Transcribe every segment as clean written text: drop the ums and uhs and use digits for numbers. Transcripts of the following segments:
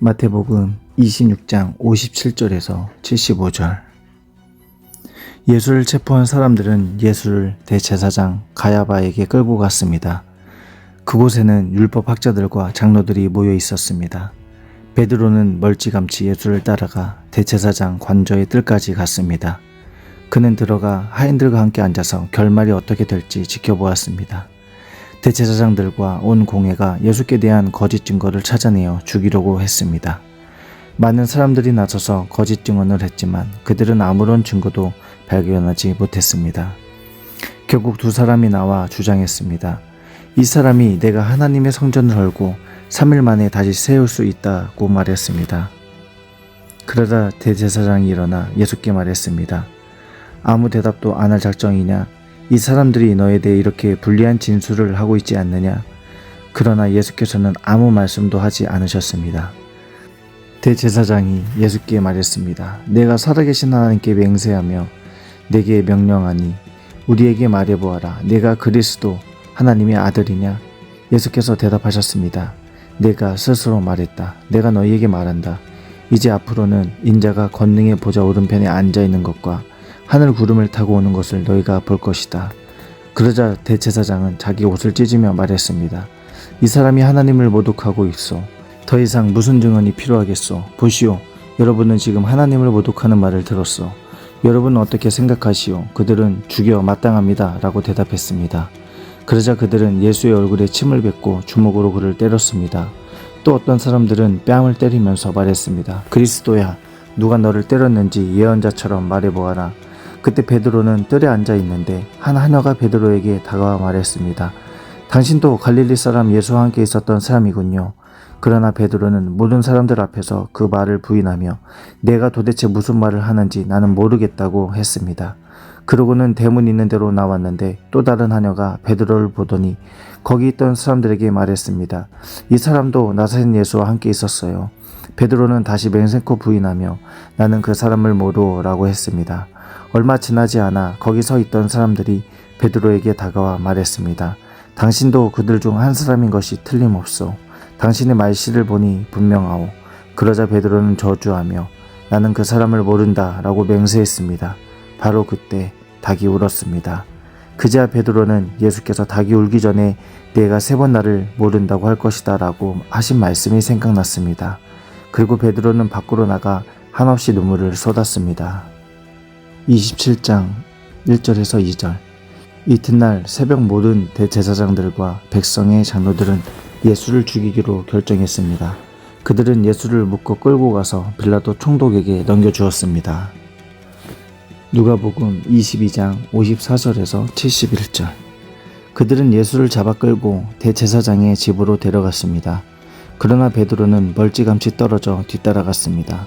마태복음 26장 57절에서 75절. 예수를 체포한 사람들은 예수를 대제사장 가야바에게 끌고 갔습니다. 그곳에는 율법학자들과 장로들이 모여 있었습니다. 베드로는 멀찌감치 예수를 따라가 대제사장 관저의 뜰까지 갔습니다. 그는 들어가 하인들과 함께 앉아서 결말이 어떻게 될지 지켜보았습니다. 대제사장들과 온 공회가 예수께 대한 거짓 증거를 찾아내어 죽이려고 했습니다. 많은 사람들이 나서서 거짓 증언을 했지만 그들은 아무런 증거도 발견하지 못했습니다. 결국 두 사람이 나와 주장했습니다. 이 사람이 내가 하나님의 성전을 헐고 3일 만에 다시 세울 수 있다고 말했습니다. 그러다 대제사장이 일어나 예수께 말했습니다. 아무 대답도 안 할 작정이냐? 이 사람들이 너에 대해 이렇게 불리한 진술을 하고 있지 않느냐? 그러나 예수께서는 아무 말씀도 하지 않으셨습니다. 대제사장이 예수께 말했습니다. 내가 살아계신 하나님께 맹세하며 내게 명령하니 우리에게 말해보아라. 내가 그리스도 하나님의 아들이냐? 예수께서 대답하셨습니다. 내가 스스로 말했다. 내가 너희에게 말한다. 이제 앞으로는 인자가 권능의 보좌 오른편에 앉아있는 것과 하늘 구름을 타고 오는 것을 너희가 볼 것이다. 그러자 대제사장은 자기 옷을 찢으며 말했습니다. 이 사람이 하나님을 모독하고 있어. 더 이상 무슨 증언이 필요하겠소. 보시오. 여러분은 지금 하나님을 모독하는 말을 들었소. 여러분은 어떻게 생각하시오? 그들은 죽여 마땅합니다. 라고 대답했습니다. 그러자 그들은 예수의 얼굴에 침을 뱉고 주먹으로 그를 때렸습니다. 또 어떤 사람들은 뺨을 때리면서 말했습니다. 그리스도야, 누가 너를 때렸는지 예언자처럼 말해보아라. 그때 베드로는 뜰에 앉아 있는데 한 하녀가 베드로에게 다가와 말했습니다. 당신도 갈릴리 사람 예수와 함께 있었던 사람이군요. 그러나 베드로는 모든 사람들 앞에서 그 말을 부인하며 내가 도대체 무슨 말을 하는지 나는 모르겠다고 했습니다. 그러고는 대문 있는 데로 나왔는데 또 다른 하녀가 베드로를 보더니 거기 있던 사람들에게 말했습니다. 이 사람도 나사렛 예수와 함께 있었어요. 베드로는 다시 맹세코 부인하며 나는 그 사람을 모르오라고 했습니다. 얼마 지나지 않아 거기 서 있던 사람들이 베드로에게 다가와 말했습니다. 당신도 그들 중 한 사람인 것이 틀림없소. 당신의 말씨를 보니 분명하오. 그러자 베드로는 저주하며 나는 그 사람을 모른다 라고 맹세했습니다. 바로 그때 닭이 울었습니다. 그제야 베드로는 예수께서 닭이 울기 전에 내가 3번 나를 모른다고 할 것이다 라고 하신 말씀이 생각났습니다. 그리고 베드로는 밖으로 나가 한없이 눈물을 쏟았습니다. 27장 1절에서 2절. 이튿날 새벽 모든 대제사장들과 백성의 장로들은 예수를 죽이기로 결정했습니다. 그들은 예수를 묶어 끌고 가서 빌라도 총독에게 넘겨주었습니다. 누가복음 22장 54절에서 71절. 그들은 예수를 잡아 끌고 대제사장의 집으로 데려갔습니다. 그러나 베드로는 멀찌감치 떨어져 뒤따라갔습니다.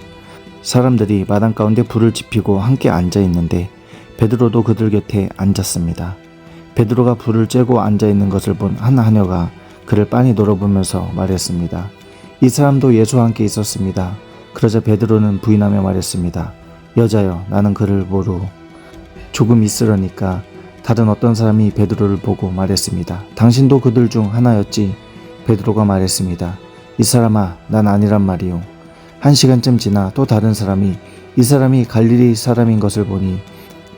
사람들이 마당 가운데 불을 지피고 함께 앉아있는데 베드로도 그들 곁에 앉았습니다. 베드로가 불을 쬐고 앉아있는 것을 본 한 하녀가 그를 빤히 돌아보면서 말했습니다. 이 사람도 예수와 함께 있었습니다. 그러자 베드로는 부인하며 말했습니다. 여자여, 나는 그를 모르오. 조금 있으려니까 다른 어떤 사람이 베드로를 보고 말했습니다. 당신도 그들 중 하나였지? 베드로가 말했습니다. 이 사람아, 난 아니란 말이오. 1시간쯤 지나 또 다른 사람이 이 사람이 갈릴리 사람인 것을 보니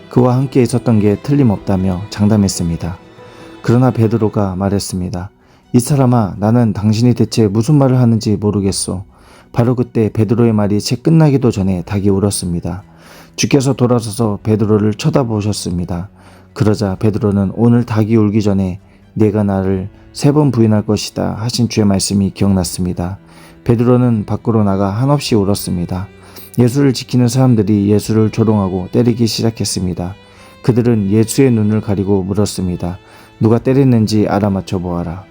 그와 함께 있었던 게 틀림없다며 장담했습니다. 그러나 베드로가 말했습니다. 이 사람아, 나는 당신이 대체 무슨 말을 하는지 모르겠소. 바로 그때 베드로의 말이 채 끝나기도 전에 닭이 울었습니다. 주께서 돌아서서 베드로를 쳐다보셨습니다. 그러자 베드로는 오늘 닭이 울기 전에 네가 나를 3번 부인할 것이다 하신 주의 말씀이 기억났습니다. 베드로는 밖으로 나가 한없이 울었습니다. 예수를 지키는 사람들이 예수를 조롱하고 때리기 시작했습니다. 그들은 예수의 눈을 가리고 물었습니다. 누가 때렸는지 알아맞혀 보아라.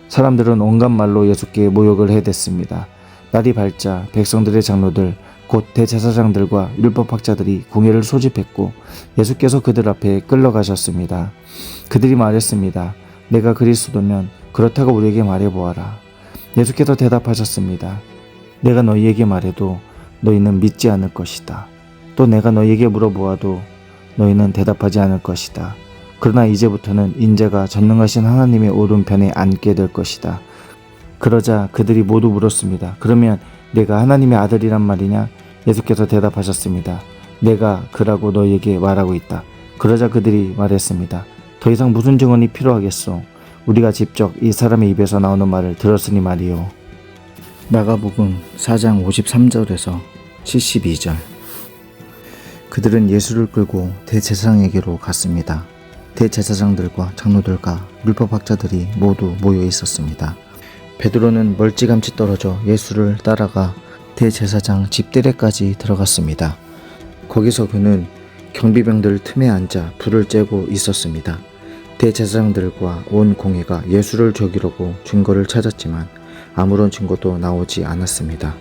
사람들은 온갖 말로 예수께 모욕을 해댔습니다. 날이 밝자 백성들의 장로들 곧 대제사장들과 율법학자들이 공회를 소집했고 예수께서 그들 앞에 끌러가셨습니다. 그들이 말했습니다. 내가 그리스도면 그렇다고 우리에게 말해보아라. 예수께서 대답하셨습니다. 내가 너희에게 말해도 너희는 믿지 않을 것이다. 또 내가 너희에게 물어보아도 너희는 대답하지 않을 것이다. 그러나 이제부터는 인자가 전능하신 하나님의 오른편에 앉게 될 것이다. 그러자 그들이 모두 물었습니다. 그러면 내가 하나님의 아들이란 말이냐? 예수께서 대답하셨습니다. 내가 그라고 너희에게 말하고 있다. 그러자 그들이 말했습니다. 더 이상 무슨 증언이 필요하겠소? 우리가 직접 이 사람의 입에서 나오는 말을 들었으니 말이요. 마가복음 4장 53절에서 72절. 그들은 예수를 끌고 대제사장에게로 갔습니다. 대제사장들과 장로들과 율법학자들이 모두 모여 있었습니다. 베드로는 멀찌감치 떨어져 예수를 따라가 대제사장 집대례까지 들어갔습니다. 거기서 그는 경비병들 틈에 앉아 불을 쬐고 있었습니다. 대제사장들과 온 공회가 예수를 죽이려고 증거를 찾았지만 아무런 증거도 나오지 않았습니다.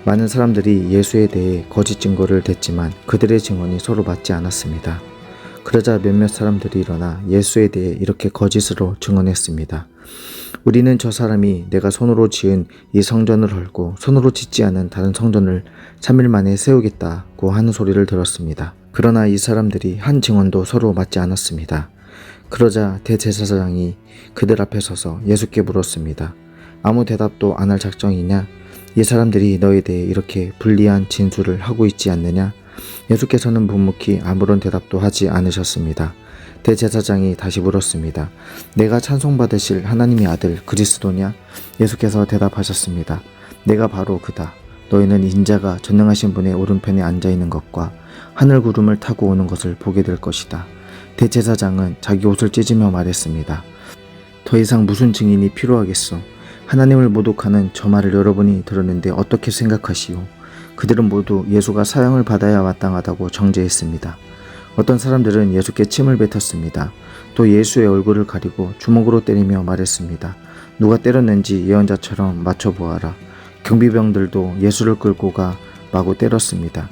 많은 사람들이 예수에 대해 거짓 증거를 댔지만 그들의 증언이 서로 맞지 않았습니다. 그러자 몇몇 사람들이 일어나 예수에 대해 이렇게 거짓으로 증언했습니다. 우리는 저 사람이 내가 손으로 지은 이 성전을 헐고 손으로 짓지 않은 다른 성전을 3일 만에 세우겠다고 하는 소리를 들었습니다. 그러나 이 사람들이 한 증언도 서로 맞지 않았습니다. 그러자 대제사장이 그들 앞에 서서 예수께 물었습니다. 아무 대답도 안 할 작정이냐? 이 사람들이 너에 대해 이렇게 불리한 진술을 하고 있지 않느냐? 예수께서는 묵묵히 아무런 대답도 하지 않으셨습니다. 대제사장이 다시 물었습니다. 내가 찬송받으실 하나님의 아들 그리스도냐? 예수께서 대답하셨습니다. 내가 바로 그다. 너희는 인자가 전능하신 분의 오른편에 앉아있는 것과 하늘 구름을 타고 오는 것을 보게 될 것이다. 대제사장은 자기 옷을 찢으며 말했습니다. 더 이상 무슨 증인이 필요하겠소? 하나님을 모독하는 저 말을 여러분이 들었는데 어떻게 생각하시오? 그들은 모두 예수가 사형을 받아야 마땅하다고 정죄했습니다. 어떤 사람들은 예수께 침을 뱉었습니다. 또 예수의 얼굴을 가리고 주먹으로 때리며 말했습니다. 누가 때렸는지 예언자처럼 맞춰보아라. 경비병들도 예수를 끌고 가 마구 때렸습니다.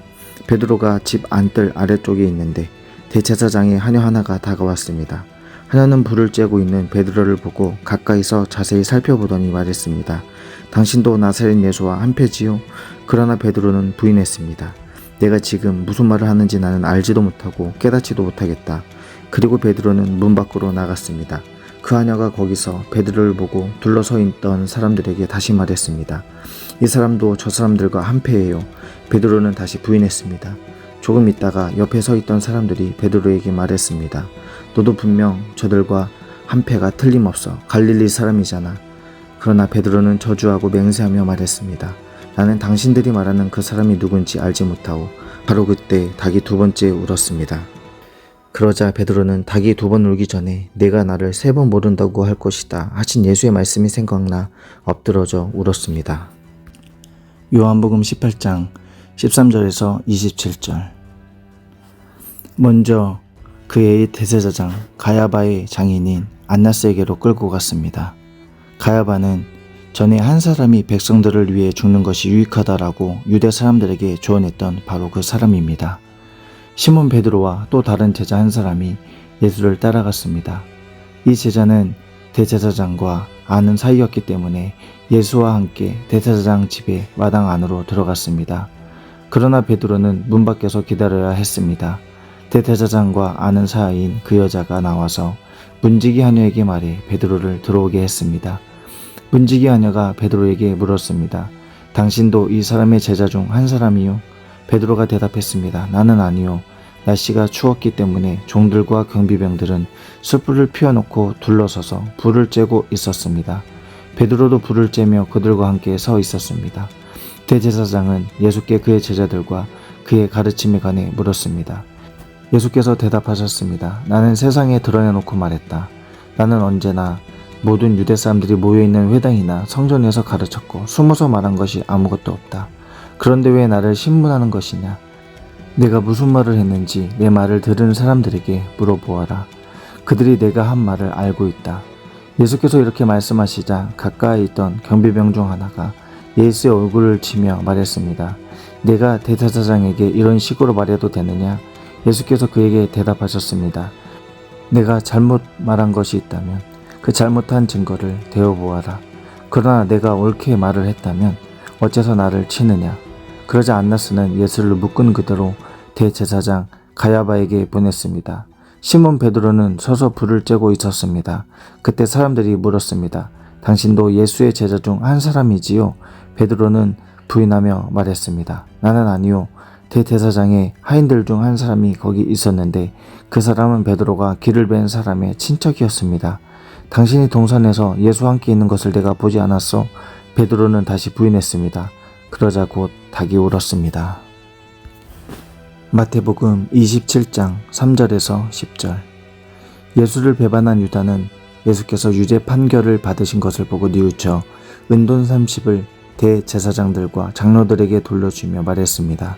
베드로가 집 안뜰 아래쪽에 있는데 대제사장의 하녀 하나가 다가왔습니다. 하녀는 불을 쬐고 있는 베드로를 보고 가까이서 자세히 살펴보더니 말했습니다. 당신도 나사렛 예수와 한패지요? 그러나 베드로는 부인했습니다. 내가 지금 무슨 말을 하는지 나는 알지도 못하고 깨닫지도 못하겠다. 그리고 베드로는 문 밖으로 나갔습니다. 그 하녀가 거기서 베드로를 보고 둘러서 있던 사람들에게 다시 말했습니다. 이 사람도 저 사람들과 한패예요. 베드로는 다시 부인했습니다. 조금 있다가 옆에 서 있던 사람들이 베드로에게 말했습니다. 너도 분명 저들과 한패가 틀림없어. 갈릴리 사람이잖아. 그러나 베드로는 저주하고 맹세하며 말했습니다. 나는 당신들이 말하는 그 사람이 누군지 알지 못하고 바로 그때 닭이 두 번째 울었습니다. 그러자 베드로는 닭이 두 번 울기 전에 내가 나를 3번 모른다고 할 것이다 하신 예수의 말씀이 생각나 엎드러져 울었습니다. 요한복음 18장 13절에서 27절. 먼저 그의 대제사장 가야바의 장인인 안나스에게로 끌고 갔습니다. 가야바는 전에 한 사람이 백성들을 위해 죽는 것이 유익하다라고 유대 사람들에게 조언했던 바로 그 사람입니다. 시몬 베드로와 또 다른 제자 한 사람이 예수를 따라갔습니다. 이 제자는 대제사장과 아는 사이였기 때문에 예수와 함께 대제사장 집의 마당 안으로 들어갔습니다. 그러나 베드로는 문 밖에서 기다려야 했습니다. 대제사장과 아는 사이인 그 여자가 나와서 문지기 하녀에게 말해 베드로를 들어오게 했습니다. 문지기 하녀가 베드로에게 물었습니다. 당신도 이 사람의 제자 중 한 사람이요? 베드로가 대답했습니다. 나는 아니요. 날씨가 추웠기 때문에 종들과 경비병들은 숯불을 피워놓고 둘러서서 불을 쬐고 있었습니다. 베드로도 불을 쬐며 그들과 함께 서 있었습니다. 대제사장은 예수께 그의 제자들과 그의 가르침에 관해 물었습니다. 예수께서 대답하셨습니다. 나는 세상에 드러내놓고 말했다. 나는 언제나 모든 유대 사람들이 모여있는 회당이나 성전에서 가르쳤고 숨어서 말한 것이 아무것도 없다. 그런데 왜 나를 신문하는 것이냐? 내가 무슨 말을 했는지 내 말을 들은 사람들에게 물어보아라. 그들이 내가 한 말을 알고 있다. 예수께서 이렇게 말씀하시자 가까이 있던 경비병 중 하나가 예수의 얼굴을 치며 말했습니다. 내가 대제사장에게 이런 식으로 말해도 되느냐? 예수께서 그에게 대답하셨습니다. 내가 잘못 말한 것이 있다면 그 잘못한 증거를 대어보아라. 그러나 내가 옳게 말을 했다면 어째서 나를 치느냐? 그러자 안나스는 예수를 묶은 그대로 대제사장 가야바에게 보냈습니다. 시몬 베드로는 서서 불을 쬐고 있었습니다. 그때 사람들이 물었습니다. 당신도 예수의 제자 중 한 사람이지요? 베드로는 부인하며 말했습니다. 나는 아니요. 대제사장의 하인들 중 한 사람이 거기 있었는데 그 사람은 베드로가 길을 벤 사람의 친척이었습니다. 당신이 동산에서 예수와 함께 있는 것을 내가 보지 않았소? 베드로는 다시 부인했습니다. 그러자 곧 닭이 울었습니다. 마태복음 27장 3절에서 10절. 예수를 배반한 유다는 예수께서 유죄 판결을 받으신 것을 보고 뉘우쳐 은돈 30을 대제사장들과 장로들에게 돌려주며 말했습니다.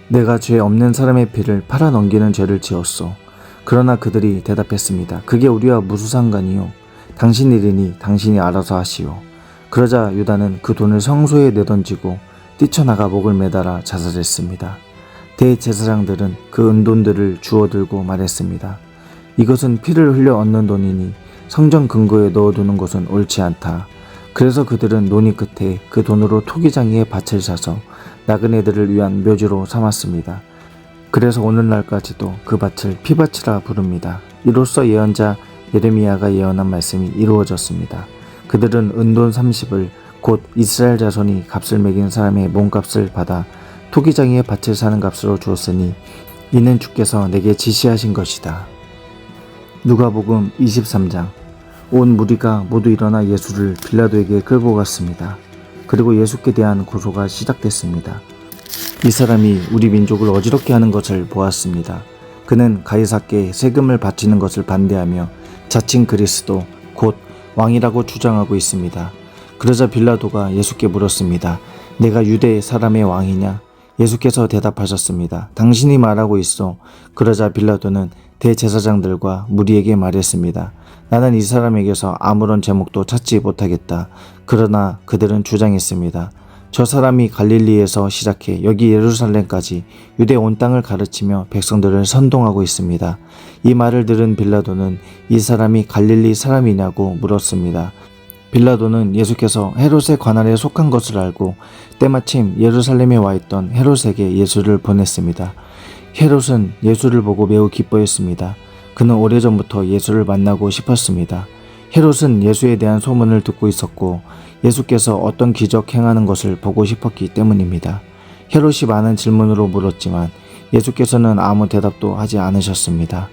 내가 죄 없는 사람의 피를 팔아 넘기는 죄를 지었소. 그러나 그들이 대답했습니다. 그게 우리와 무슨 상관이요? 당신 일이니 당신이 알아서 하시오. 그러자 유다는 그 돈을 성소에 내던지고 뛰쳐나가 목을 매달아 자살했습니다. 대제사장들은 그 은돈들을 주워들고 말했습니다. 이것은 피를 흘려 얻는 돈이니 성전 근거에 넣어두는 것은 옳지 않다. 그래서 그들은 논의 끝에 그 돈으로 토기장이의 밭을 사서 나그네들을 위한 묘지로 삼았습니다. 그래서 오늘날까지도 그 밭을 피밭이라 부릅니다. 이로써 예언자 예레미야가 예언한 말씀이 이루어졌습니다. 그들은 은돈 30을 곧 이스라엘 자손이 값을 매긴 사람의 몸값을 받아 토기장이의 밭을 사는 값으로 주었으니 이는 주께서 내게 지시하신 것이다. 누가복음 23장. 온 무리가 모두 일어나 예수를 빌라도에게 끌고 갔습니다. 그리고 예수께 대한 고소가 시작됐습니다. 이 사람이 우리 민족을 어지럽게 하는 것을 보았습니다. 그는 가이사께 세금을 바치는 것을 반대하며 자칭 그리스도 곧 왕이라고 주장하고 있습니다. 그러자 빌라도가 예수께 물었습니다. 내가 유대 사람의 왕이냐? 예수께서 대답하셨습니다. 당신이 말하고 있어. 그러자 빌라도는 대제사장들과 무리에게 말했습니다. 나는 이 사람에게서 아무런 제목도 찾지 못하겠다. 그러나 그들은 주장했습니다. 저 사람이 갈릴리에서 시작해 여기 예루살렘까지 유대 온 땅을 가르치며 백성들을 선동하고 있습니다. 이 말을 들은 빌라도는 이 사람이 갈릴리 사람이냐고 물었습니다. 빌라도는 예수께서 헤롯의 관할에 속한 것을 알고 때마침 예루살렘에 와 있던 헤롯에게 예수를 보냈습니다. 헤롯은 예수를 보고 매우 기뻐했습니다. 그는 오래전부터 예수를 만나고 싶었습니다. 헤롯은 예수에 대한 소문을 듣고 있었고 예수께서 어떤 기적 행하는 것을 보고 싶었기 때문입니다. 헤롯이 많은 질문으로 물었지만 예수께서는 아무 대답도 하지 않으셨습니다.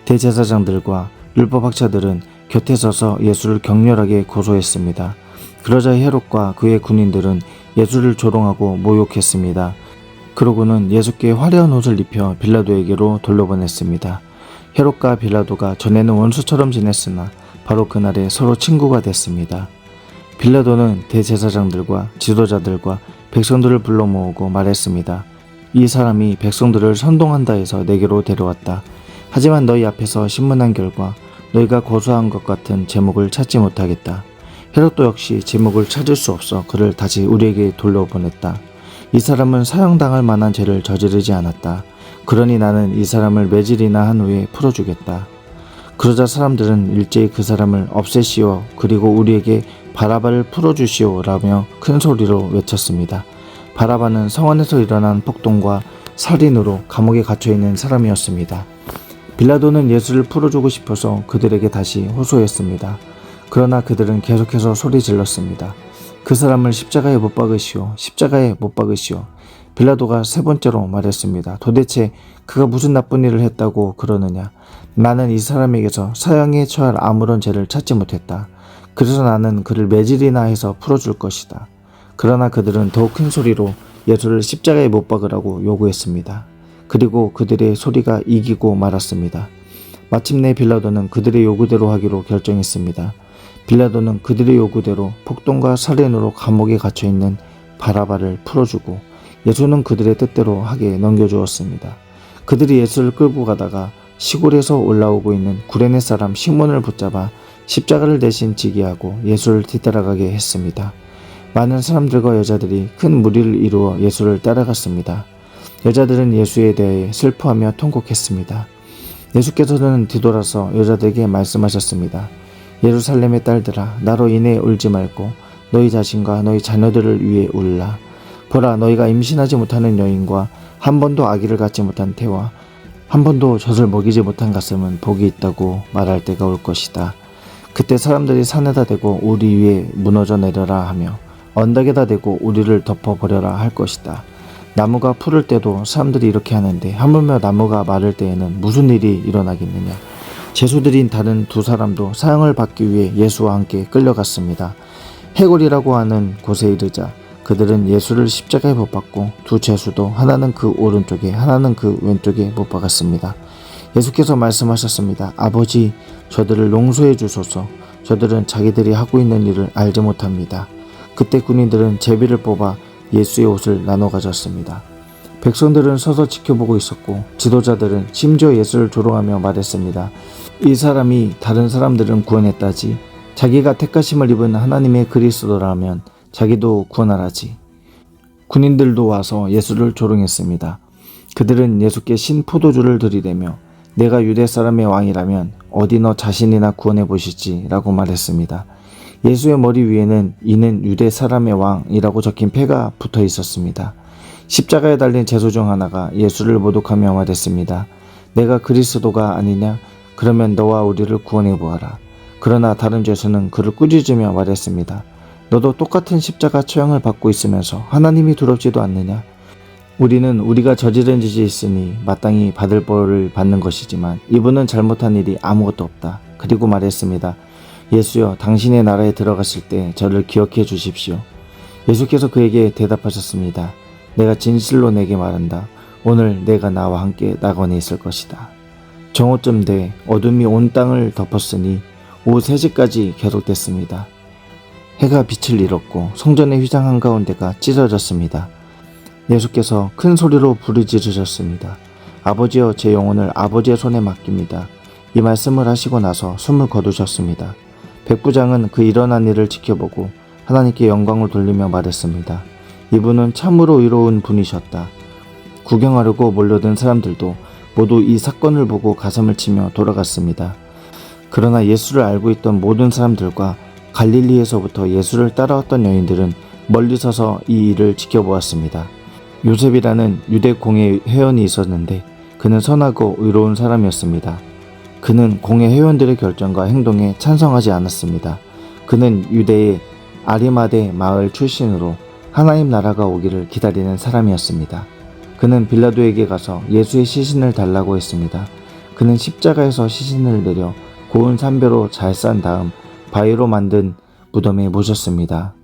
대제사장들과 율법학자들은 곁에 서서 예수를 격렬하게 고소했습니다. 그러자 헤롯과 그의 군인들은 예수를 조롱하고 모욕했습니다. 그러고는 예수께 화려한 옷을 입혀 빌라도에게로 돌려보냈습니다. 헤롯과 빌라도가 전에는 원수처럼 지냈으나 바로 그날에 서로 친구가 됐습니다. 빌라도는 대제사장들과 지도자들과 백성들을 불러 모으고 말했습니다. 이 사람이 백성들을 선동한다 해서 내게로 데려왔다. 하지만 너희 앞에서 신문한 결과 너희가 고소한 것 같은 제목을 찾지 못하겠다. 헤롯도 역시 제목을 찾을 수 없어 그를 다시 우리에게 돌려보냈다. 이 사람은 사형당할 만한 죄를 저지르지 않았다. 그러니 나는 이 사람을 매질이나 한 후에 풀어주겠다. 그러자 사람들은 일제히 그 사람을 없애시오 그리고 우리에게 바라바를 풀어주시오 라며 큰 소리로 외쳤습니다. 바라바는 성안에서 일어난 폭동과 살인으로 감옥에 갇혀있는 사람이었습니다. 빌라도는 예수를 풀어주고 싶어서 그들에게 다시 호소했습니다. 그러나 그들은 계속해서 소리 질렀습니다. 그 사람을 십자가에 못 박으시오. 십자가에 못 박으시오. 빌라도가 세 번째로 말했습니다. 도대체 그가 무슨 나쁜 일을 했다고 그러느냐. 나는 이 사람에게서 사형에 처할 아무런 죄를 찾지 못했다. 그래서 나는 그를 매질이나 해서 풀어줄 것이다. 그러나 그들은 더욱 큰 소리로 예수를 십자가에 못 박으라고 요구했습니다. 그리고 그들의 소리가 이기고 말았습니다. 마침내 빌라도는 그들의 요구대로 하기로 결정했습니다. 빌라도는 그들의 요구대로 폭동과 살인으로 감옥에 갇혀있는 바라바를 풀어주고 예수는 그들의 뜻대로 하게 넘겨주었습니다. 그들이 예수를 끌고 가다가 시골에서 올라오고 있는 구레네 사람 시몬을 붙잡아 십자가를 대신 지게 하고 예수를 뒤따라가게 했습니다. 많은 사람들과 여자들이 큰 무리를 이루어 예수를 따라갔습니다. 여자들은 예수에 대해 슬퍼하며 통곡했습니다. 예수께서는 뒤돌아서 여자들에게 말씀하셨습니다. 예루살렘의 딸들아, 나로 인해 울지 말고 너희 자신과 너희 자녀들을 위해 울라. 보라, 너희가 임신하지 못하는 여인과 한 번도 아기를 갖지 못한 태와 한 번도 젖을 먹이지 못한 가슴은 복이 있다고 말할 때가 올 것이다. 그때 사람들이 산에다 대고 우리 위에 무너져 내려라 하며 언덕에다 대고 우리를 덮어버려라 할 것이다. 나무가 푸를 때도 사람들이 이렇게 하는데 하물며 나무가 마를 때에는 무슨 일이 일어나겠느냐. 제수들인 다른 두 사람도 사형을 받기 위해 예수와 함께 끌려갔습니다. 해골이라고 하는 곳에 이르자 그들은 예수를 십자가에 못 박고 두 제수도 하나는 그 오른쪽에 하나는 그 왼쪽에 못 박았습니다. 예수께서 말씀하셨습니다. 아버지, 저들을 용서해 주소서. 저들은 자기들이 하고 있는 일을 알지 못합니다. 그때 군인들은 제비를 뽑아 예수의 옷을 나눠 가졌습니다. 백성들은 서서 지켜보고 있었고 지도자들은 심지어 예수를 조롱하며 말했습니다. 이 사람이 다른 사람들은 구원했다지 자기가 택하심을 입은 하나님의 그리스도라면 자기도 구원하라지. 군인들도 와서 예수를 조롱했습니다. 그들은 예수께 신포도주를 들이대며 내가 유대 사람의 왕이라면 어디 너 자신이나 구원해 보시지 라고 말했습니다. 예수의 머리 위에는 이는 유대 사람의 왕이라고 적힌 패가 붙어 있었습니다. 십자가에 달린 제수 중 하나가 예수를 모독하며 말했습니다. 내가 그리스도가 아니냐? 그러면 너와 우리를 구원해 보아라. 그러나 다른 제수는 그를 꾸짖으며 말했습니다. 너도 똑같은 십자가 처형을 받고 있으면서 하나님이 두렵지도 않느냐? 우리는 우리가 저지른 짓이 있으니 마땅히 받을 벌을 받는 것이지만 이분은 잘못한 일이 아무것도 없다. 그리고 말했습니다. 예수여, 당신의 나라에 들어갔을 때 저를 기억해 주십시오. 예수께서 그에게 대답하셨습니다. 내가 진실로 내게 말한다. 오늘 내가 나와 함께 낙원에 있을 것이다. 정오쯤 돼 어둠이 온 땅을 덮었으니 오후 3시까지 계속됐습니다. 해가 빛을 잃었고 성전의 휘장 한가운데가 찢어졌습니다. 예수께서 큰 소리로 부르짖으셨습니다. 아버지여, 제 영혼을 아버지의 손에 맡깁니다. 이 말씀을 하시고 나서 숨을 거두셨습니다. 백부장은 그 일어난 일을 지켜보고 하나님께 영광을 돌리며 말했습니다. 이분은 참으로 의로운 분이셨다. 구경하려고 몰려든 사람들도 모두 이 사건을 보고 가슴을 치며 돌아갔습니다. 그러나 예수를 알고 있던 모든 사람들과 갈릴리에서부터 예수를 따라왔던 여인들은 멀리 서서 이 일을 지켜보았습니다. 요셉이라는 유대 공회 회원이 있었는데 그는 선하고 의로운 사람이었습니다. 그는 공회 회원들의 결정과 행동에 찬성하지 않았습니다. 그는 유대의 아리마대 마을 출신으로 하나님 나라가 오기를 기다리는 사람이었습니다. 그는 빌라도에게 가서 예수의 시신을 달라고 했습니다. 그는 십자가에서 시신을 내려 고운 삼벼로 잘 싼 다음 바위로 만든 무덤에 모셨습니다.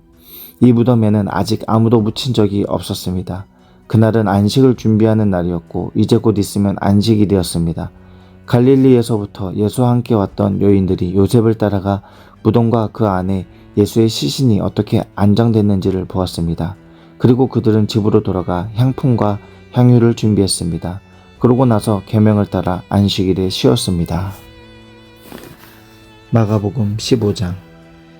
이 무덤에는 아직 아무도 묻힌 적이 없었습니다. 그날은 안식을 준비하는 날이었고 이제 곧 있으면 안식일이었습니다. 갈릴리에서부터 예수와 함께 왔던 여인들이 요셉을 따라가 무덤과 그 안에 예수의 시신이 어떻게 안장됐는지를 보았습니다. 그리고 그들은 집으로 돌아가 향품과 향유를 준비했습니다. 그러고 나서 계명을 따라 안식일에 쉬었습니다. 마가복음 15장.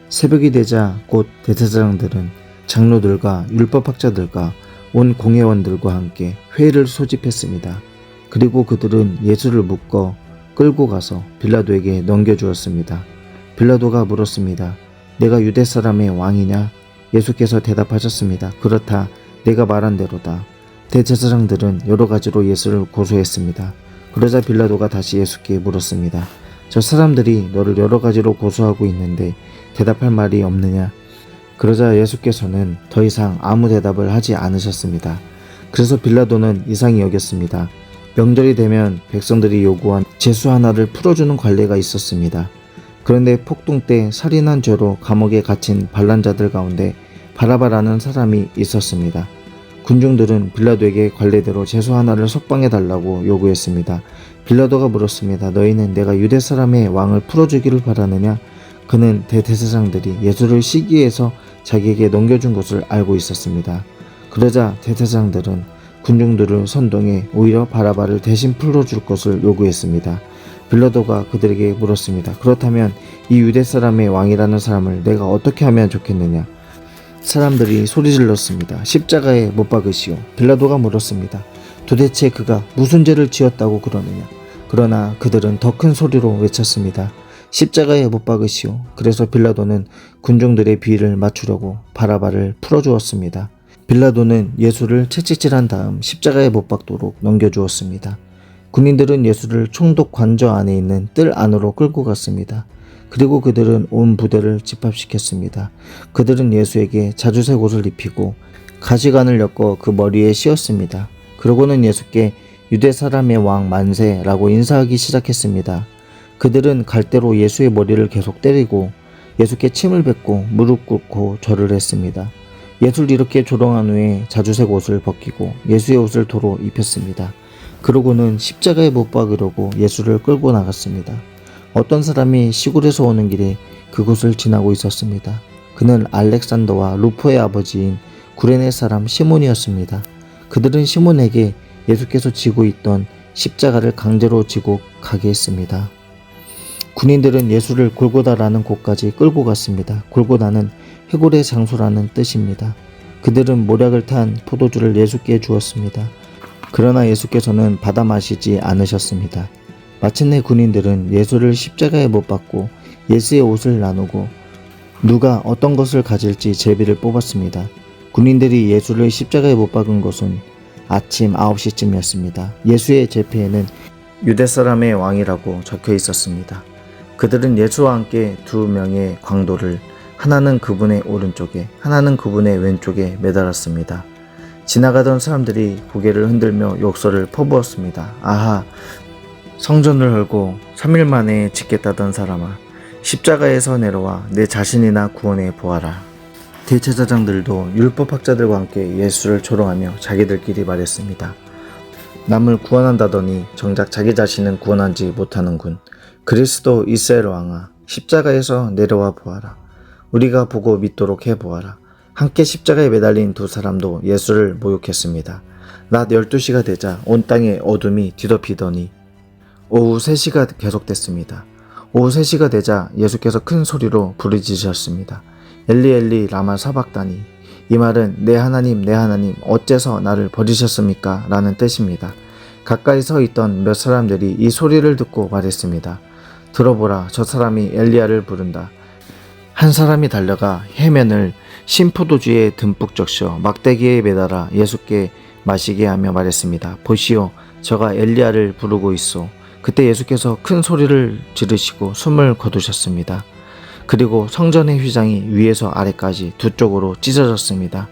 새벽이 되자 곧 대제사장들은 장로들과 율법학자들과 온 공회원들과 함께 회의를 소집했습니다. 그리고 그들은 예수를 묶어 끌고 가서 빌라도에게 넘겨주었습니다. 빌라도가 물었습니다. 내가 유대 사람의 왕이냐? 예수께서 대답하셨습니다. 그렇다. 내가 말한 대로다. 대제사장들은 여러 가지로 예수를 고소했습니다. 그러자 빌라도가 다시 예수께 물었습니다. 저 사람들이 너를 여러 가지로 고소하고 있는데 대답할 말이 없느냐? 그러자 예수께서는 더 이상 아무 대답을 하지 않으셨습니다. 그래서 빌라도는 이상히 여겼습니다. 명절이 되면 백성들이 요구한 제수 하나를 풀어주는 관례가 있었습니다. 그런데 폭동 때 살인한 죄로 감옥에 갇힌 반란자들 가운데 바라바라는 사람이 있었습니다. 군중들은 빌라도에게 관례대로 제수 하나를 석방해달라고 요구했습니다. 빌라도가 물었습니다. 너희는 내가 유대 사람의 왕을 풀어주기를 바라느냐? 그는 대제사장들이 예수를 시기해서 자기에게 넘겨준 것을 알고 있었습니다. 그러자 대제사장들은 군중들을 선동해 오히려 바라바를 대신 풀어줄 것을 요구했습니다. 빌라도가 그들에게 물었습니다. 그렇다면 이 유대 사람의 왕이라는 사람을 내가 어떻게 하면 좋겠느냐? 사람들이 소리질렀습니다. 십자가에 못 박으시오. 빌라도가 물었습니다. 도대체 그가 무슨 죄를 지었다고 그러느냐? 그러나 그들은 더 큰 소리로 외쳤습니다. 십자가에 못 박으시오. 그래서 빌라도는 군중들의 비위를 맞추려고 바라바를 풀어주었습니다. 빌라도는 예수를 채찍질한 다음 십자가에 못 박도록 넘겨주었습니다. 군인들은 예수를 총독 관저 안에 있는 뜰 안으로 끌고 갔습니다. 그리고 그들은 온 부대를 집합시켰습니다. 그들은 예수에게 자주색 옷을 입히고 가시관을 엮어 그 머리에 씌웠습니다. 그러고는 예수께 유대 사람의 왕 만세라고 인사하기 시작했습니다. 그들은 갈대로 예수의 머리를 계속 때리고 예수께 침을 뱉고 무릎 꿇고 절을 했습니다. 예수를 이렇게 조롱한 후에 자주색 옷을 벗기고 예수의 옷을 도로 입혔습니다. 그러고는 십자가에 못 박으려고 예수를 끌고 나갔습니다. 어떤 사람이 시골에서 오는 길에 그곳을 지나고 있었습니다. 그는 알렉산더와 루포의 아버지인 구레네 사람 시몬이었습니다. 그들은 시몬에게 예수께서 지고 있던 십자가를 강제로 지고 가게 했습니다. 군인들은 예수를 골고다라는 곳까지 끌고 갔습니다. 골고다는 해골의 장소라는 뜻입니다. 그들은 모략을 탄 포도주를 예수께 주었습니다. 그러나 예수께서는 받아 마시지 않으셨습니다. 마침내 군인들은 예수를 십자가에 못 박고 예수의 옷을 나누고 누가 어떤 것을 가질지 제비를 뽑았습니다. 군인들이 예수를 십자가에 못 박은 것은 아침 9시쯤이었습니다. 예수의 제패에는 유대 사람의 왕이라고 적혀 있었습니다. 그들은 예수와 함께 두 명의 광도를 하나는 그분의 오른쪽에 하나는 그분의 왼쪽에 매달았습니다. 지나가던 사람들이 고개를 흔들며 욕설을 퍼부었습니다. 아하, 성전을 헐고 3일 만에 짓겠다던 사람아, 십자가에서 내려와 내 자신이나 구원해 보아라. 대제사장들도 율법학자들과 함께 예수를 조롱하며 자기들끼리 말했습니다. 남을 구원한다더니 정작 자기 자신은 구원하지 못하는군. 그리스도 이스라엘 왕아, 십자가에서 내려와 보아라. 우리가 보고 믿도록 해보아라. 함께 십자가에 매달린 두 사람도 예수를 모욕했습니다. 낮 12시가 되자 온 땅에 어둠이 뒤덮이더니 오후 3시가 계속됐습니다. 오후 3시가 되자 예수께서 큰 소리로 부르짖으셨습니다. 엘리 엘리 라마 사박다니. 이 말은 내 하나님 어째서 나를 버리셨습니까? 라는 뜻입니다. 가까이 서 있던 몇 사람들이 이 소리를 듣고 말했습니다. 들어보라, 저 사람이 엘리야를 부른다. 한 사람이 달려가 해면을 신포도주에 듬뿍 적셔 막대기에 매달아 예수께 마시게 하며 말했습니다. 보시오, 저가 엘리야를 부르고 있소. 그때 예수께서 큰 소리를 지르시고 숨을 거두셨습니다. 그리고 성전의 휘장이 위에서 아래까지 두 쪽으로 찢어졌습니다.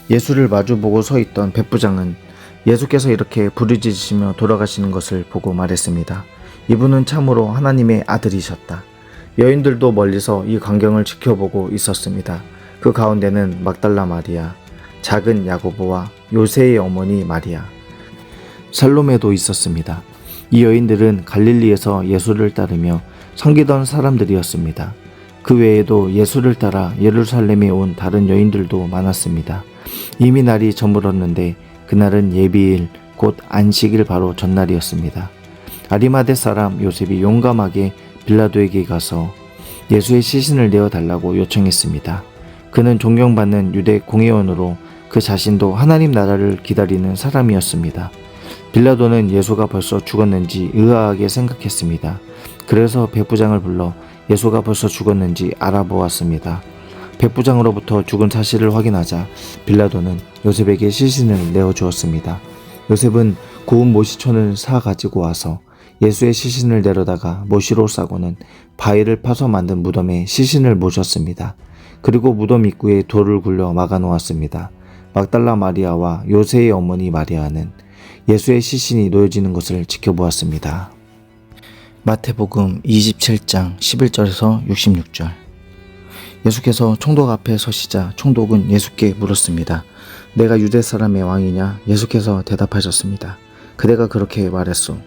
예수를 마주보고 서 있던 백부장은 예수께서 이렇게 부르짖으시며 돌아가시는 것을 보고 말했습니다. 이분은 참으로 하나님의 아들이셨다. 여인들도 멀리서 이 광경을 지켜보고 있었습니다. 그 가운데는 막달라 마리아, 작은 야고보와 요새의 어머니 마리아, 살로메도 있었습니다. 이 여인들은 갈릴리에서 예수를 따르며 섬기던 사람들이었습니다. 그 외에도 예수를 따라 예루살렘에 온 다른 여인들도 많았습니다. 이미 날이 저물었는데 그날은 예비일 곧 안식일 바로 전날이었습니다. 아리마대 사람 요셉이 용감하게 빌라도에게 가서 예수의 시신을 내어달라고 요청했습니다. 그는 존경받는 유대 공회원으로 그 자신도 하나님 나라를 기다리는 사람이었습니다. 빌라도는 예수가 벌써 죽었는지 의아하게 생각했습니다. 그래서 백부장을 불러 예수가 벌써 죽었는지 알아보았습니다. 백부장으로부터 죽은 사실을 확인하자 빌라도는 요셉에게 시신을 내어주었습니다. 요셉은 고운 모시촌을 사 가지고 와서 예수의 시신을 내려다가 모시로 싸고는 바위를 파서 만든 무덤에 시신을 모셨습니다. 그리고 무덤 입구에 돌을 굴려 막아 놓았습니다. 막달라 마리아와 요새의 어머니 마리아는 예수의 시신이 놓여지는 것을 지켜보았습니다. 마태복음 27장 11절에서 66절. 예수께서 총독 앞에 서시자 총독은 예수께 물었습니다. 내가 유대 사람의 왕이냐? 예수께서 대답하셨습니다. 그대가 그렇게 말했소.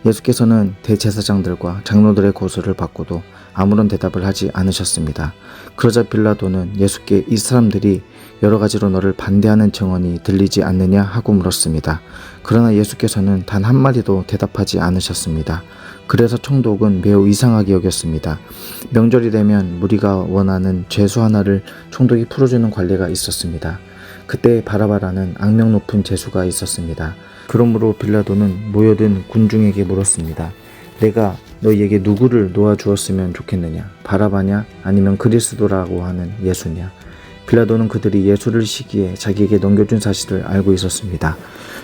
예수께서는 대제사장들과 장로들의 고소를 받고도 아무런 대답을 하지 않으셨습니다. 그러자 빌라도는 예수께 이 사람들이 여러 가지로 너를 반대하는 증언이 들리지 않느냐 하고 물었습니다. 그러나 예수께서는 단 한마디도 대답하지 않으셨습니다. 그래서 총독은 매우 이상하게 여겼습니다. 명절이 되면 무리가 원하는 죄수 하나를 총독이 풀어주는 관례가 있었습니다. 그때 바라바라는 악명 높은 죄수가 있었습니다. 그러므로 빌라도는 모여든 군중에게 물었습니다. 내가 너희에게 누구를 놓아주었으면 좋겠느냐? 바라바냐? 아니면 그리스도라고 하는 예수냐? 빌라도는 그들이 예수를 시기에 자기에게 넘겨준 사실을 알고 있었습니다.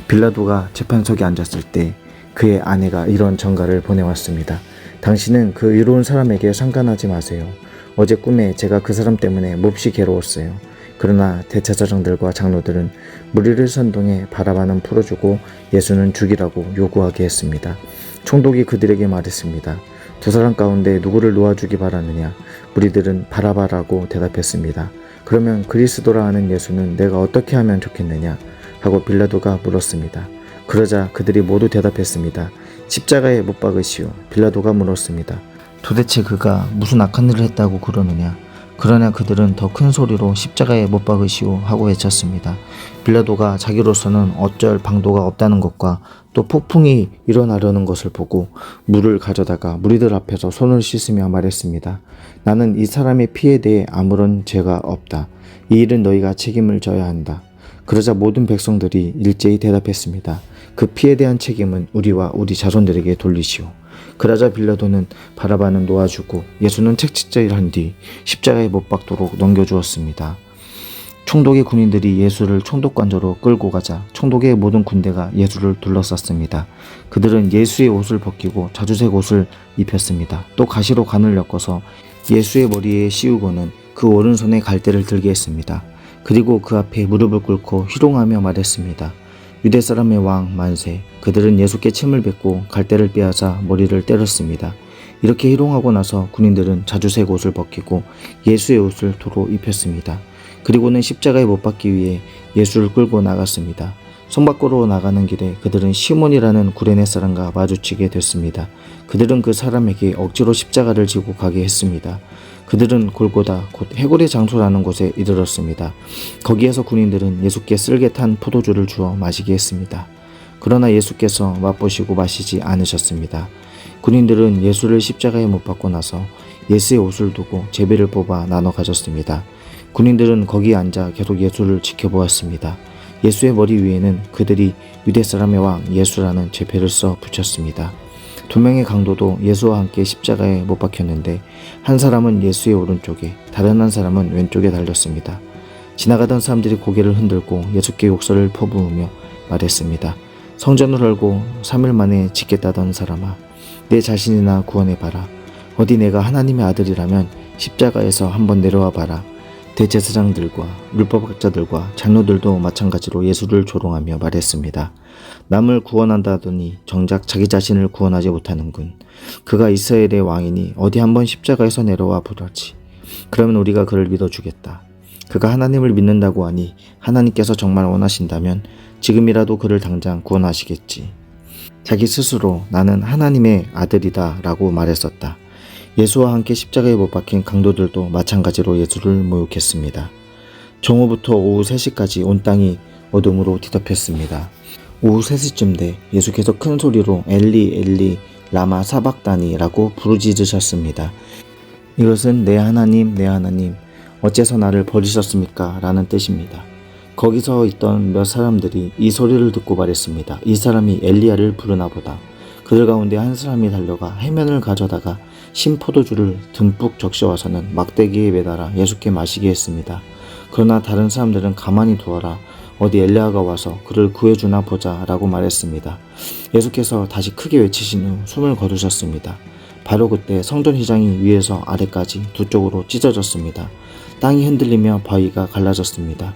빌라도가 재판석에 앉았을 때 그의 아내가 이런 전가를 보내왔습니다. 당신은 그 의로운 사람에게 상관하지 마세요. 어제 꿈에 제가 그 사람 때문에 몹시 괴로웠어요. 그러나 대제사장들과 장로들은 무리를 선동해 바라바는 풀어주고 예수는 죽이라고 요구하게 했습니다. 총독이 그들에게 말했습니다. 두 사람 가운데 누구를 놓아주기 바라느냐? 무리들은 바라바라고 대답했습니다. 그러면 그리스도라 하는 예수는 내가 어떻게 하면 좋겠느냐? 하고 빌라도가 물었습니다. 그러자 그들이 모두 대답했습니다. 십자가에 못 박으시오. 빌라도가 물었습니다. 도대체 그가 무슨 악한 일을 했다고 그러느냐? 그러나 그들은 더 큰 소리로 십자가에 못 박으시오 하고 외쳤습니다. 빌라도가 자기로서는 어쩔 방도가 없다는 것과 또 폭풍이 일어나려는 것을 보고 물을 가져다가 무리들 앞에서 손을 씻으며 말했습니다. 나는 이 사람의 피에 대해 아무런 죄가 없다. 이 일은 너희가 책임을 져야 한다. 그러자 모든 백성들이 일제히 대답했습니다. 그 피에 대한 책임은 우리와 우리 자손들에게 돌리시오. 그러자 빌라도는 바라바는 놓아주고 예수는 채찍질을 한 뒤 십자가에 못 박도록 넘겨주었습니다. 총독의 군인들이 예수를 총독관저로 끌고 가자 총독의 모든 군대가 예수를 둘러쌌습니다. 그들은 예수의 옷을 벗기고 자주색 옷을 입혔습니다. 또 가시로 관을 엮어서 예수의 머리에 씌우고는 그 오른손에 갈대를 들게 했습니다. 그리고 그 앞에 무릎을 꿇고 희롱하며 말했습니다. 유대 사람의 왕 만세. 그들은 예수께 침을 뱉고 갈대를 빼앗아 머리를 때렸습니다. 이렇게 희롱하고 나서 군인들은 자주색 옷을 벗기고 예수의 옷을 도로 입혔습니다. 그리고는 십자가에 못 박기 위해 예수를 끌고 나갔습니다. 성 밖으로 나가는 길에 그들은 시몬이라는 구레네 사람과 마주치게 됐습니다. 그들은 그 사람에게 억지로 십자가를 지고 가게 했습니다. 그들은 골고다 곧 해골의 장소라는 곳에 이르렀습니다. 거기에서 군인들은 예수께 쓸개 탄 포도주를 주어 마시게 했습니다. 그러나 예수께서 맛보시고 마시지 않으셨습니다. 군인들은 예수를 십자가에 못 박고 나서 예수의 옷을 두고 제비를 뽑아 나눠 가졌습니다. 군인들은 거기에 앉아 계속 예수를 지켜보았습니다. 예수의 머리 위에는 그들이 유대 사람의 왕 예수라는 제패를 써 붙였습니다. 두 명의 강도도 예수와 함께 십자가에 못 박혔는데 한 사람은 예수의 오른쪽에 다른 한 사람은 왼쪽에 달렸습니다. 지나가던 사람들이 고개를 흔들고 예수께 욕설을 퍼부으며 말했습니다. 성전을 헐고 3일 만에 짓겠다던 사람아, 내 자신이나 구원해봐라. 어디 내가 하나님의 아들이라면 십자가에서 한번 내려와 봐라. 대제사장들과 율법학자들과 장로들도 마찬가지로 예수를 조롱하며 말했습니다. 남을 구원한다더니 정작 자기 자신을 구원하지 못하는군. 그가 이스라엘의 왕이니 어디 한번 십자가에서 내려와 보라지. 그러면 우리가 그를 믿어주겠다. 그가 하나님을 믿는다고 하니 하나님께서 정말 원하신다면 지금이라도 그를 당장 구원하시겠지. 자기 스스로 나는 하나님의 아들이다 라고 말했었다. 예수와 함께 십자가에 못 박힌 강도들도 마찬가지로 예수를 모욕했습니다. 정오부터 오후 3시까지 온 땅이 어둠으로 뒤덮였습니다. 오후 3시쯤 돼 예수께서 큰 소리로 엘리 엘리 라마 사박다니 라고 부르짖으셨습니다. 이것은 내 하나님 어째서 나를 버리셨습니까? 라는 뜻입니다. 거기서 있던 몇 사람들이 이 소리를 듣고 말했습니다. 이 사람이 엘리야를 부르나 보다. 그들 가운데 한 사람이 달려가 해면을 가져다가 신포도주를 듬뿍 적셔와서는 막대기에 매달아 예수께 마시게 했습니다. 그러나 다른 사람들은 가만히 두어라. 어디 엘리야가 와서 그를 구해주나 보자 라고 말했습니다. 예수께서 다시 크게 외치신 후 숨을 거두셨습니다. 바로 그때 성전 휘장이 위에서 아래까지 두 쪽으로 찢어졌습니다. 땅이 흔들리며 바위가 갈라졌습니다.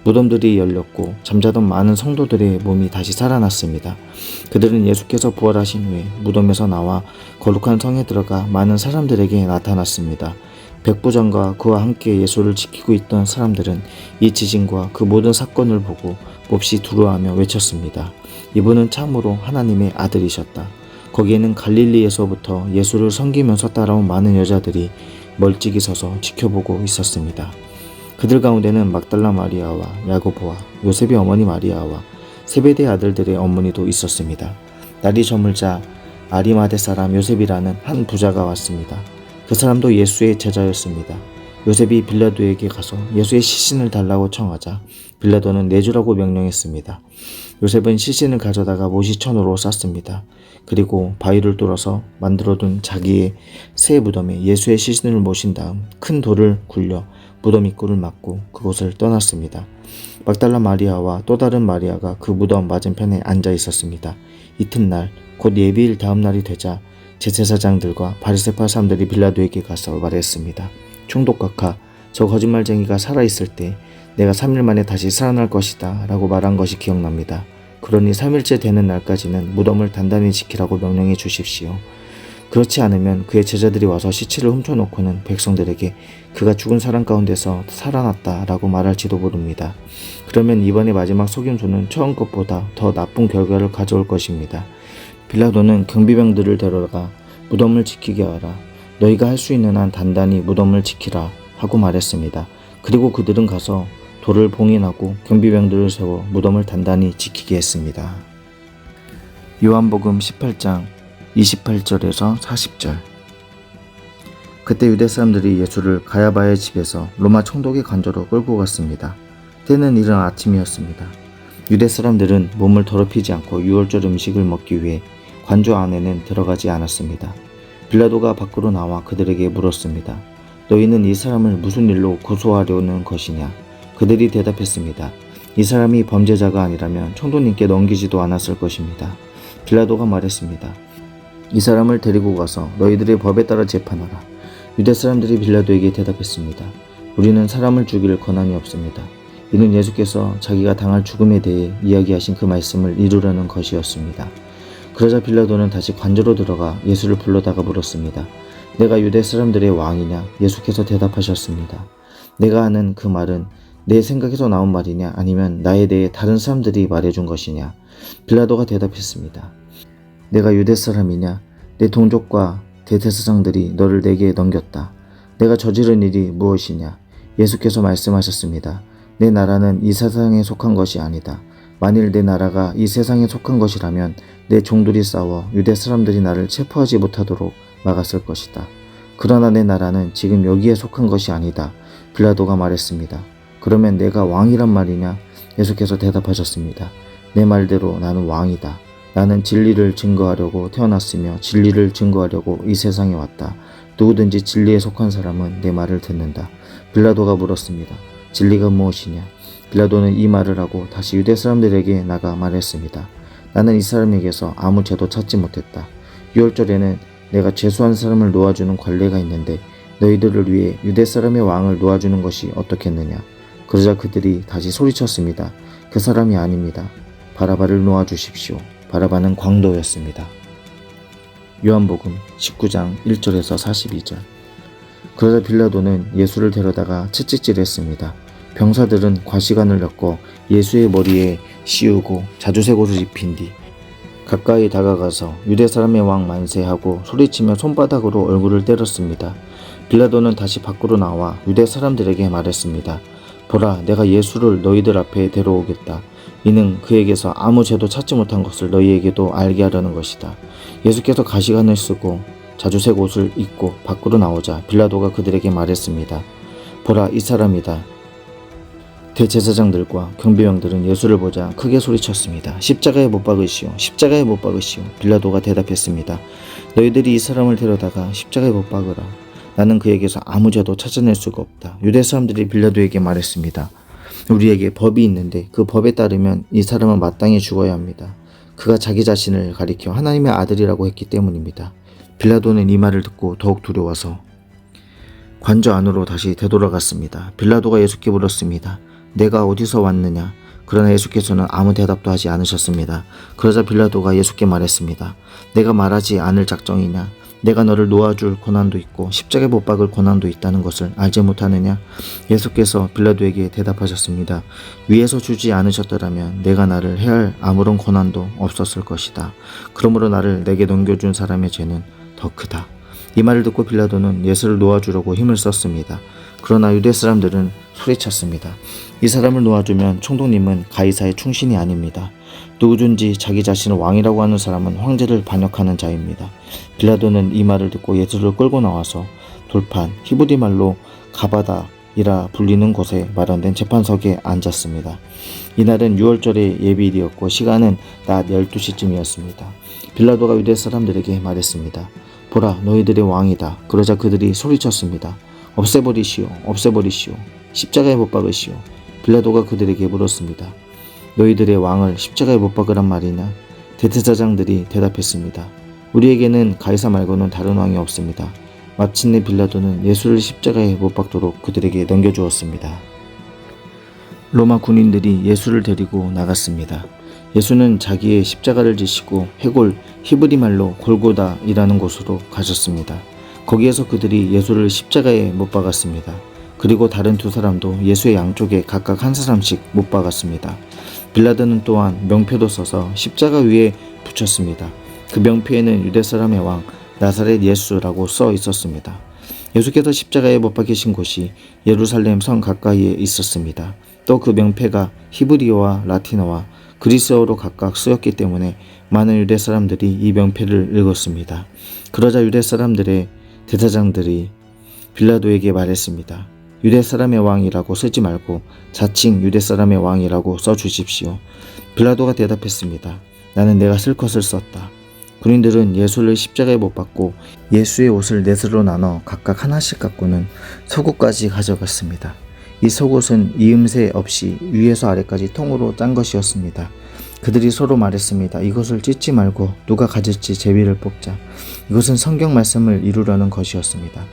무덤들이 열렸고 잠자던 많은 성도들의 몸이 다시 살아났습니다. 그들은 예수께서 부활하신 후에 무덤에서 나와 거룩한 성에 들어가 많은 사람들에게 나타났습니다. 백부장과 그와 함께 예수를 지키고 있던 사람들은 이 지진과 그 모든 사건을 보고 몹시 두려워하며 외쳤습니다. 이분은 참으로 하나님의 아들이셨다. 거기에는 갈릴리에서부터 예수를 섬기면서 따라온 많은 여자들이 멀찍이 서서 지켜보고 있었습니다. 그들 가운데는 막달라 마리아와 야고보와 요셉의 어머니 마리아와 세베대 아들들의 어머니도 있었습니다. 날이 저물자 아리마대 사람 요셉이라는 한 부자가 왔습니다. 그 사람도 예수의 제자였습니다. 요셉이 빌라도에게 가서 예수의 시신을 달라고 청하자 빌라도는 내주라고 명령했습니다. 요셉은 시신을 가져다가 모시천으로 쌌습니다. 그리고 바위를 뚫어서 만들어둔 자기의 새 무덤에 예수의 시신을 모신 다음 큰 돌을 굴려 무덤 입구를 막고 그곳을 떠났습니다. 막달라 마리아와 또 다른 마리아가 그 무덤 맞은편에 앉아 있었습니다. 이튿날 곧 예비일 다음 날이 되자 제사장들과 바리새파 사람들이 빌라도에게 가서 말했습니다. 총독각하, 저 거짓말쟁이가 살아있을 때 내가 3일 만에 다시 살아날 것이다 라고 말한 것이 기억납니다. 그러니 3일째 되는 날까지는 무덤을 단단히 지키라고 명령해 주십시오. 그렇지 않으면 그의 제자들이 와서 시체를 훔쳐놓고는 백성들에게 그가 죽은 사람 가운데서 살아났다 라고 말할지도 모릅니다. 그러면 이번의 마지막 속임수는 처음 것보다 더 나쁜 결과를 가져올 것입니다. 빌라도는 경비병들을 데려다가 무덤을 지키게 하라. 너희가 할 수 있는 한 단단히 무덤을 지키라 하고 말했습니다. 그리고 그들은 가서 돌을 봉인하고 경비병들을 세워 무덤을 단단히 지키게 했습니다. 요한복음 18장 28절에서 40절. 그때 유대 사람들이 예수를 가야바의 집에서 로마 총독의 관저로 끌고 갔습니다. 때는 이른 아침이었습니다. 유대 사람들은 몸을 더럽히지 않고 유월절 음식을 먹기 위해 관저 안에는 들어가지 않았습니다. 빌라도가 밖으로 나와 그들에게 물었습니다. 너희는 이 사람을 무슨 일로 고소하려는 것이냐? 그들이 대답했습니다. 이 사람이 범죄자가 아니라면 총독님께 넘기지도 않았을 것입니다. 빌라도가 말했습니다. 이 사람을 데리고 가서 너희들의 법에 따라 재판하라. 유대 사람들이 빌라도에게 대답했습니다. 우리는 사람을 죽일 권한이 없습니다. 이는 예수께서 자기가 당할 죽음에 대해 이야기하신 그 말씀을 이루려는 것이었습니다. 그러자 빌라도는 다시 관저로 들어가 예수를 불러다가 물었습니다. 내가 유대 사람들의 왕이냐? 예수께서 대답하셨습니다. 내가 하는 그 말은 내 생각에서 나온 말이냐? 아니면 나에 대해 다른 사람들이 말해준 것이냐? 빌라도가 대답했습니다. 내가 유대 사람이냐? 내 동족과 대제사장들이 너를 내게 넘겼다. 내가 저지른 일이 무엇이냐? 예수께서 말씀하셨습니다. 내 나라는 이 세상에 속한 것이 아니다. 만일 내 나라가 이 세상에 속한 것이라면 내 종들이 싸워 유대 사람들이 나를 체포하지 못하도록 막았을 것이다. 그러나 내 나라는 지금 여기에 속한 것이 아니다. 빌라도가 말했습니다. 그러면 내가 왕이란 말이냐? 예수께서 대답하셨습니다. 내 말대로 나는 왕이다. 나는 진리를 증거하려고 태어났으며 진리를 증거하려고 이 세상에 왔다. 누구든지 진리에 속한 사람은 내 말을 듣는다. 빌라도가 물었습니다. 진리가 무엇이냐? 빌라도는 이 말을 하고 다시 유대 사람들에게 나가 말했습니다. 나는 이 사람에게서 아무 죄도 찾지 못했다. 6월절에는 내가 죄수한 사람을 놓아주는 관례가 있는데 너희들을 위해 유대 사람의 왕을 놓아주는 것이 어떻겠느냐? 그러자 그들이 다시 소리쳤습니다. 그 사람이 아닙니다. 바라바를 놓아주십시오. 바라바는 광도였습니다. 요한복음 19장 1절에서 42절. 그러자 빌라도는 예수를 데려다가 채찍질했습니다. 병사들은 과시관을 엮어 예수의 머리에 씌우고 자주색 옷을 입힌 뒤 가까이 다가가서 유대 사람의 왕 만세하고 소리치며 손바닥으로 얼굴을 때렸습니다. 빌라도는 다시 밖으로 나와 유대 사람들에게 말했습니다. 보라, 내가 예수를 너희들 앞에 데려오겠다. 이는 그에게서 아무 죄도 찾지 못한 것을 너희에게도 알게 하려는 것이다. 예수께서 가시관을 쓰고 자주색 옷을 입고 밖으로 나오자 빌라도가 그들에게 말했습니다. 보라, 이 사람이다. 대제사장들과 경비병들은 예수를 보자 크게 소리쳤습니다. 십자가에 못 박으시오. 십자가에 못 박으시오. 빌라도가 대답했습니다. 너희들이 이 사람을 데려다가 십자가에 못 박으라. 나는 그에게서 아무 죄도 찾아낼 수가 없다. 유대 사람들이 빌라도에게 말했습니다. 우리에게 법이 있는데 그 법에 따르면 이 사람은 마땅히 죽어야 합니다. 그가 자기 자신을 가리켜 하나님의 아들이라고 했기 때문입니다. 빌라도는 이 말을 듣고 더욱 두려워서 관저 안으로 다시 되돌아갔습니다. 빌라도가 예수께 물었습니다. 내가 어디서 왔느냐? 그러나 예수께서는 아무 대답도 하지 않으셨습니다. 그러자 빌라도가 예수께 말했습니다. 내가 말하지 않을 작정이냐? 내가 너를 놓아줄 권한도 있고 십자가에 못 박을 권한도 있다는 것을 알지 못하느냐? 예수께서 빌라도에게 대답하셨습니다. 위에서 주지 않으셨더라면 내가 나를 해할 아무런 권한도 없었을 것이다. 그러므로 나를 내게 넘겨준 사람의 죄는 더 크다. 이 말을 듣고 빌라도는 예수를 놓아주려고 힘을 썼습니다. 그러나 유대 사람들은 소리쳤습니다. 이 사람을 놓아주면 총독님은 가이사의 충신이 아닙니다. 누구든지 자기 자신을 왕이라고 하는 사람은 황제를 반역하는 자입니다. 빌라도는 이 말을 듣고 예수를 끌고 나와서 돌판 히브리 말로 가바다이라 불리는 곳에 마련된 재판석에 앉았습니다. 이날은 6월절의 예비일이었고 시간은 낮 12시쯤이었습니다. 빌라도가 유대 사람들에게 말했습니다. 보라, 너희들의 왕이다. 그러자 그들이 소리쳤습니다. 없애버리시오. 없애버리시오. 십자가에 못 박으시오. 빌라도가 그들에게 물었습니다. 너희들의 왕을 십자가에 못 박으란 말이냐? 대제사장들이 대답했습니다. 우리에게는 가이사 말고는 다른 왕이 없습니다. 마침내 빌라도는 예수를 십자가에 못 박도록 그들에게 넘겨주었습니다. 로마 군인들이 예수를 데리고 나갔습니다. 예수는 자기의 십자가를 지시고 해골 히브리 말로 골고다이라는 곳으로 가셨습니다. 거기에서 그들이 예수를 십자가에 못 박았습니다. 그리고 다른 두 사람도 예수의 양쪽에 각각 한 사람씩 못 박았습니다. 빌라도는 또한 명패도 써서 십자가 위에 붙였습니다. 그 명패에는 유대 사람의 왕 나사렛 예수라고 써 있었습니다. 예수께서 십자가에 못 박히신 곳이 예루살렘 성 가까이에 있었습니다. 또 그 명패가 히브리어와 라틴어와 그리스어로 각각 쓰였기 때문에 많은 유대 사람들이 이 명패를 읽었습니다. 그러자 유대 사람들의 대사장들이 빌라도에게 말했습니다. 유대 사람의 왕이라고 쓰지 말고 자칭 유대 사람의 왕이라고 써주십시오. 빌라도가 대답했습니다. 나는 내가 쓸 것을 썼다. 군인들은 예수를 십자가에 못 박고 예수의 옷을 넷으로 나눠 각각 하나씩 갖고는 속옷까지 가져갔습니다. 이 속옷은 이음새 없이 위에서 아래까지 통으로 짠 것이었습니다. 그들이 서로 말했습니다. 이것을 찢지 말고 누가 가질지 제비를 뽑자. 이것은 성경 말씀을 이루려는 것이었습니다.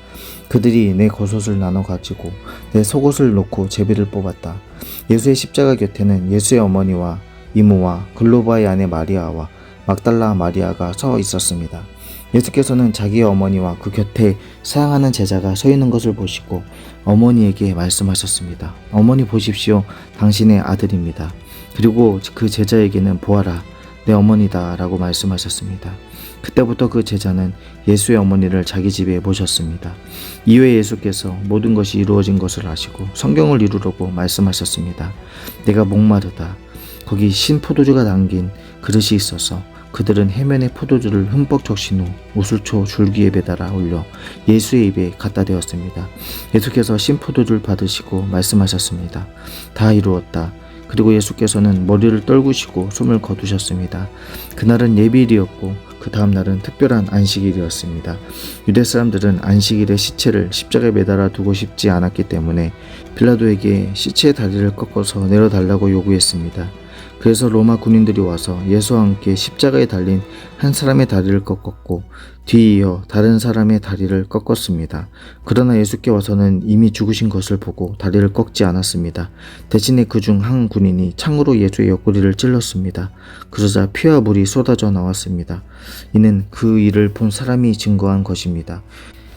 그들이 내 겉옷을 나눠 가지고 내 속옷을 놓고 제비를 뽑았다. 예수의 십자가 곁에는 예수의 어머니와 이모와 글로바의 아내 마리아와 막달라 마리아가 서 있었습니다. 예수께서는 자기의 어머니와 그 곁에 사랑하는 제자가 서 있는 것을 보시고 어머니에게 말씀하셨습니다. 어머니 보십시오. 당신의 아들입니다. 그리고 그 제자에게는 보아라. 내 어머니다 라고 말씀하셨습니다. 그때부터 그 제자는 예수의 어머니를 자기 집에 모셨습니다. 이후에 예수께서 모든 것이 이루어진 것을 아시고 성경을 이루려고 말씀하셨습니다. 내가 목마르다. 거기 신 포도주가 담긴 그릇이 있어서 그들은 해면에 포도주를 흠뻑 적신 후 우슬초 줄기에 매달아 올려 예수의 입에 갖다 대었습니다. 예수께서 신 포도주를 받으시고 말씀하셨습니다. 다 이루었다. 그리고 예수께서는 머리를 떨구시고 숨을 거두셨습니다. 그날은 예비일이었고 그 다음 날은 특별한 안식일이었습니다. 유대 사람들은 안식일에 시체를 십자가에 매달아 두고 싶지 않았기 때문에 빌라도에게 시체의 다리를 꺾어서 내려달라고 요구했습니다. 그래서 로마 군인들이 와서 예수와 함께 십자가에 달린 한 사람의 다리를 꺾었고 뒤이어 다른 사람의 다리를 꺾었습니다. 그러나 예수께 와서는 이미 죽으신 것을 보고 다리를 꺾지 않았습니다. 대신에 그중 한 군인이 창으로 예수의 옆구리를 찔렀습니다. 그러자 피와 물이 쏟아져 나왔습니다. 이는 그 일을 본 사람이 증거한 것입니다.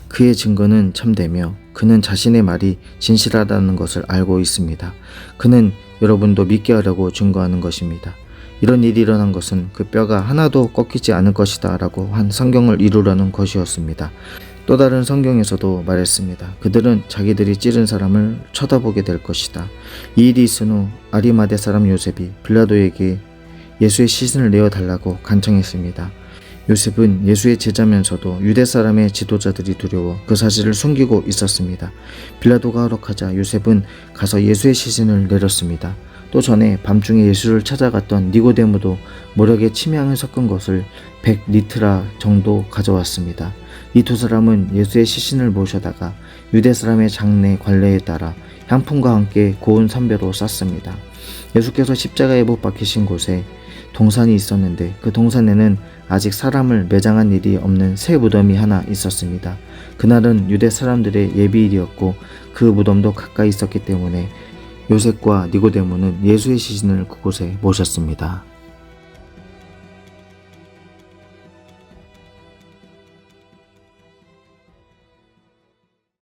그의 증거는 참되며 그는 자신의 말이 진실하다는 것을 알고 있습니다. 그는 여러분도 믿게 하려고 증거하는 것입니다. 이런 일이 일어난 것은 그 뼈가 하나도 꺾이지 않을 것이다 라고 한 성경을 이루려는 것이었습니다. 또 다른 성경에서도 말했습니다. 그들은 자기들이 찌른 사람을 쳐다보게 될 것이다. 이 일이 있은 후 아리마대 사람 요셉이 빌라도에게 예수의 시신을 내어달라고 간청했습니다. 요셉은 예수의 제자면서도 유대 사람의 지도자들이 두려워 그 사실을 숨기고 있었습니다. 빌라도가 허락하자 요셉은 가서 예수의 시신을 내렸습니다. 또 전에 밤중에 예수를 찾아갔던 니고데모도 모략에 침향을 섞은 것을 100리트라 정도 가져왔습니다. 이 두 사람은 예수의 시신을 모셔다가 유대 사람의 장례 관례에 따라 향품과 함께 고운 삼배로 쌌습니다. 예수께서 십자가에 못 박히신 곳에 동산이 있었는데 그 동산에는 아직 사람을 매장한 일이 없는 새 무덤이 하나 있었습니다. 그날은 유대 사람들의 예비일이었고 그 무덤도 가까이 있었기 때문에 요셉과 니고데모는 예수의 시신을 그곳에 모셨습니다.